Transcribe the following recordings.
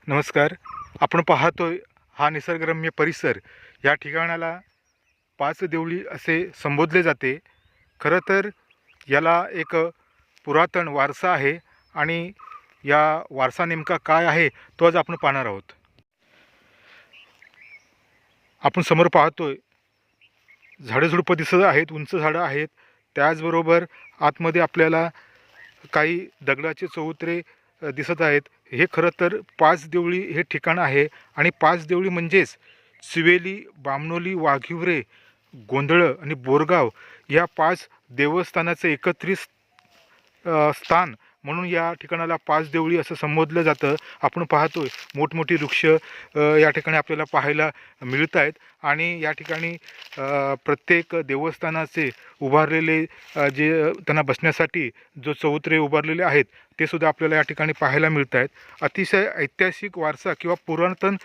नमस्कार. आपण पाहतोय हा निसर्गरम्य परिसर. या ठिकाणाला पाच देवळी असे संबोधले जाते. खरं तर याला एक पुरातन वारसा आहे आणि या वारसा नेमका काय आहे तो आज आपण पाहणार आहोत. आपण समोर पाहतोय झाडेझुडपं दिसत आहेत, उंच झाडं आहेत. त्याचबरोबर आतमध्ये आपल्याला काही दगडाचे चौतरे दिसत आहेत. हे खरं तर पाच देवळी हे ठिकाण आहे आणि पाच देवळी म्हणजेच सिवेली, बामणोली, वाघिवरे, गोंधळं आणि बोरगाव या पाच देवस्थानाचं एकत्रित स्थान म्हणून या ठिकाणाला पाच देवळी असं संबोधलं जातं. आपण पाहतोय मोठमोठी वृक्ष या ठिकाणी आपल्याला पाहायला मिळत आहेत आणि या ठिकाणी प्रत्येक देवस्थानाचे उभारलेले जे त्यांना बसण्यासाठी जो चौतरे उभारलेले आहेत ते सुद्धा आपल्याला या ठिकाणी पाहायला मिळत आहेत. अतिशय ऐतिहासिक वारसा किंवा पुरातन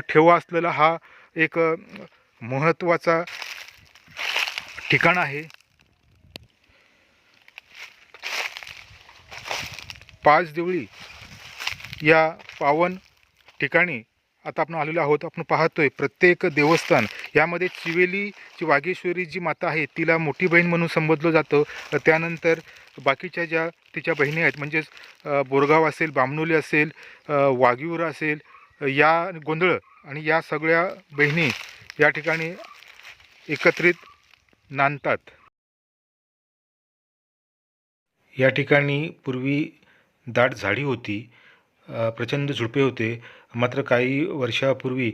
ठेवा असलेला हा एक महत्त्वाचा ठिकाण आहे. पाच देवळी या पावन ठिकाणी आता आपण आलेलो आहोत. आपण पाहतोय प्रत्येक देवस्थान यामध्ये चिवेलीची वाघेश्वरी जी माता आहे तिला मोठी बहीण म्हणून संबोधलं जातं. त्यानंतर बाकीच्या ज्या तिच्या बहिणी आहेत म्हणजेच बोरगाव असेल, बामणोली असेल, वाघिवरा असेल, या गोंधळ आणि या सगळ्या बहिणी या ठिकाणी एकत्रित नांदतात. या ठिकाणी पूर्वी दाट झाडी होती, प्रचंड झुडपे होते. मात्र काही वर्षापूर्वी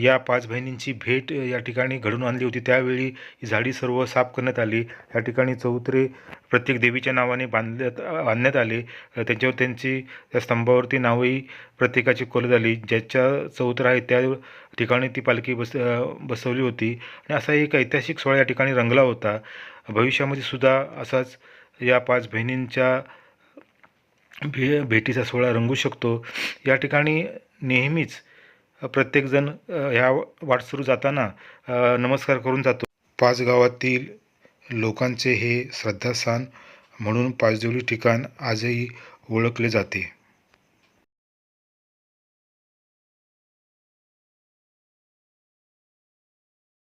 या पाच बहिणींची भेट या ठिकाणी घडून आणली होती. त्यावेळी ही झाडी सर्व साफ करण्यात आली. या ठिकाणी चौतरे प्रत्येक देवीच्या नावाने बांधण्यात आले. त्यांच्यावर त्यांची त्या स्तंभावरती नावही प्रत्येकाची कोरण्यात आली. ज्याच्या चौतरा आहे त्या ठिकाणी ती पालखी बसवली होती आणि असा एक ऐतिहासिक सोहळा या ठिकाणी रंगला होता. भविष्यामध्ये सुद्धा असाच या पाच बहिणींच्या भेटीचा सोहळा रंगू शकतो. या ठिकाणी नेहमीच प्रत्येकजण ह्या वाटसरू जाताना नमस्कार करून जातो. पाच गावातील लोकांचे हे श्रद्धास्थान म्हणून पाचदेवळी ठिकाण आजही ओळखले जाते.